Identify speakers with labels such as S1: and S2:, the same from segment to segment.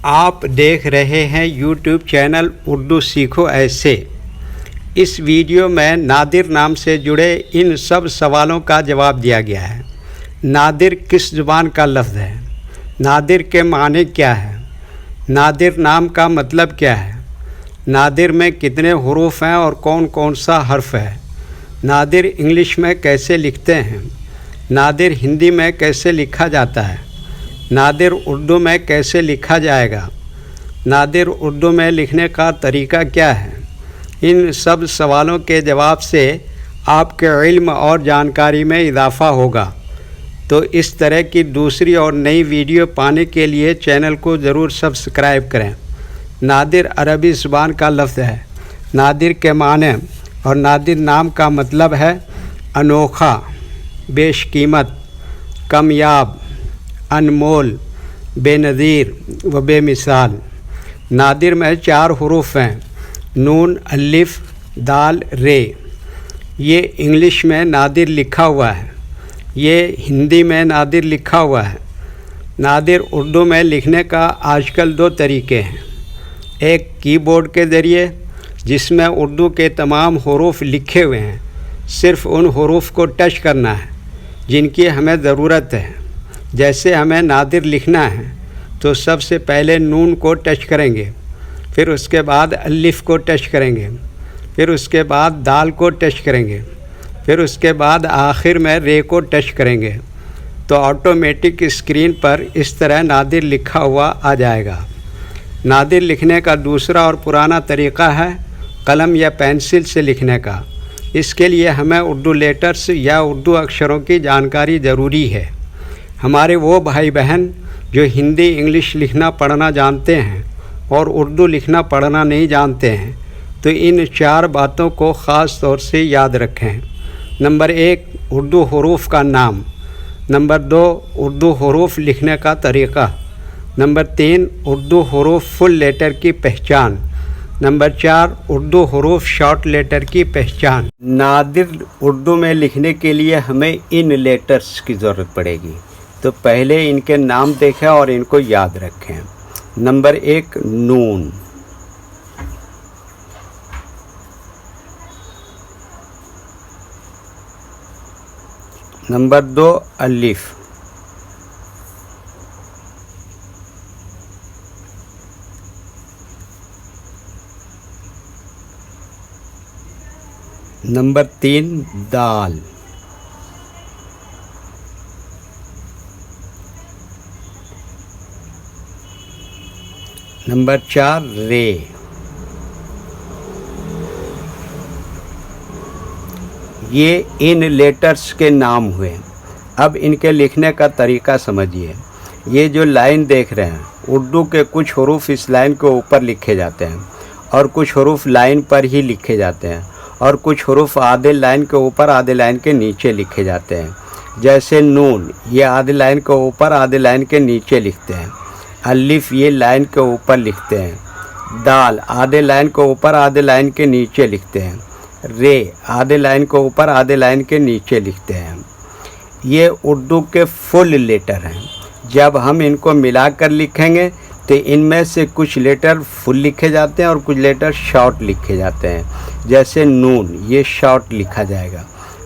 S1: آپ دیکھ رہے ہیں یوٹیوب چینل اردو سیکھو ایسے۔ اس ویڈیو میں نادر نام سے جڑے ان سب سوالوں کا جواب دیا گیا ہے۔ نادر کس زبان کا لفظ ہے؟ نادر کے معنی کیا ہے؟ نادر نام کا مطلب کیا ہے؟ نادر میں کتنے حروف ہیں اور کون کون سا حرف ہے؟ نادر انگلش میں کیسے لکھتے ہیں؟ نادر ہندی میں کیسے لکھا جاتا ہے؟ نادر اردو میں کیسے لکھا جائے گا؟ نادر اردو میں لکھنے کا طریقہ کیا ہے؟ ان سب سوالوں کے جواب سے آپ کے علم اور جانکاری میں اضافہ ہوگا۔ تو اس طرح کی دوسری اور نئی ویڈیو پانے کے لیے چینل کو ضرور سبسکرائب کریں۔ نادر عربی زبان کا لفظ ہے۔ نادر کے معنی اور نادر نام کا مطلب ہے انوکھا، بیش قیمت، کمیاب، انمول، بے نظیر و بے مثال۔ نادر میں 4 حروف ہیں: نون، الف، دال، رے۔ یہ انگلش میں نادر لکھا ہوا ہے، یہ ہندی میں نادر لکھا ہوا ہے۔ نادر اردو میں لکھنے کا آج کل 2 طریقے ہیں۔ ایک کی بورڈ کے ذریعے، جس میں اردو کے تمام حروف لکھے ہوئے ہیں، صرف ان حروف کو ٹچ کرنا ہے جن کی ہمیں ضرورت ہے۔ جیسے ہمیں نادر لکھنا ہے تو سب سے پہلے نون کو ٹچ کریں گے، پھر اس کے بعد الف کو ٹچ کریں گے، پھر اس کے بعد دال کو ٹچ کریں گے، پھر اس کے بعد آخر میں رے کو ٹچ کریں گے تو آٹومیٹک اسکرین پر اس طرح نادر لکھا ہوا آ جائے گا۔ نادر لکھنے کا دوسرا اور پرانا طریقہ ہے قلم یا پینسل سے لکھنے کا۔ اس کے لیے ہمیں اردو لیٹرز یا اردو اکشروں کی جانکاری ضروری ہے۔ ہمارے وہ بھائی بہن جو ہندی انگلش لکھنا پڑھنا جانتے ہیں اور اردو لکھنا پڑھنا نہیں جانتے ہیں تو ان 4 باتوں کو خاص طور سے یاد رکھیں۔ نمبر 1، اردو حروف کا نام۔ نمبر 2، اردو حروف لکھنے کا طریقہ۔ نمبر 3، اردو حروف فل لیٹر کی پہچان۔ نمبر 4، اردو حروف شارٹ لیٹر کی پہچان۔ نادر اردو میں لکھنے کے لیے ہمیں ان لیٹرز کی ضرورت پڑے گی، تو پہلے ان کے نام دیکھیں اور ان کو یاد رکھیں۔ نمبر 1، نون۔ نمبر 2، الف۔ نمبر 3، دال۔ نمبر 4، رے۔ یہ ان لیٹرز کے نام ہوئے۔ اب ان کے لکھنے کا طریقہ سمجھیے۔ یہ جو لائن دیکھ رہے ہیں، اردو کے کچھ حروف اس لائن کے اوپر لکھے جاتے ہیں اور کچھ حروف لائن پر ہی لکھے جاتے ہیں اور کچھ حروف آدھے لائن کے اوپر آدھے لائن کے نیچے لکھے جاتے ہیں۔ جیسے نون، یہ آدھے لائن کے اوپر آدھے لائن کے نیچے لکھتے ہیں۔ الف، یہ لائن کے اوپر لکھتے ہیں۔ دال، آدھے لائن کے اوپر آدھے لائن کے نیچے لکھتے ہیں۔ رے، آدھے لائن کے اوپر آدھے لائن کے نیچے لکھتے ہیں۔ یہ اردو کے فل لیٹر ہیں۔ جب ہم ان کو ملا کر لکھیں گے تو ان میں سے کچھ لیٹر فل لکھے جاتے ہیں اور کچھ لیٹر شارٹ لکھے جاتے ہیں۔ جیسے نون، یہ شارٹ لکھا جائے گا۔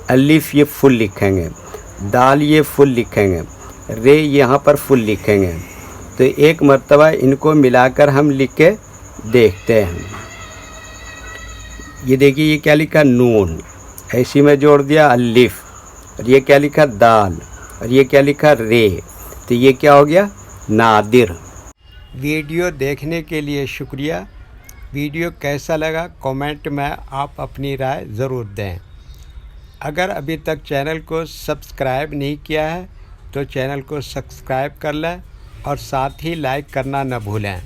S1: الف، یہ فل لکھیں گے۔ دال، یہ فل لکھیں گے۔ رے، یہاں پر فل لکھیں گے۔ تو ایک مرتبہ ان کو ملا کر ہم لکھ کے دیکھتے ہیں۔ یہ دیکھیے، یہ کیا لکھا؟ نون۔ ایسی میں جوڑ دیا الف، اور یہ کیا لکھا؟ دال، اور یہ کیا لکھا؟ رے۔ تو یہ کیا ہو گیا؟ نادر۔ ویڈیو دیکھنے کے لیے شکریہ۔ ویڈیو کیسا لگا کامنٹ میں آپ اپنی رائے ضرور دیں۔ اگر ابھی تک چینل کو سبسکرائب نہیں کیا ہے تو چینل کو سبسکرائب کر لیں اور ساتھ ہی لائک کرنا نہ بھولیں،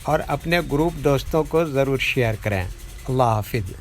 S1: اور اپنے گروپ دوستوں کو ضرور شیئر کریں۔ اللہ حافظ۔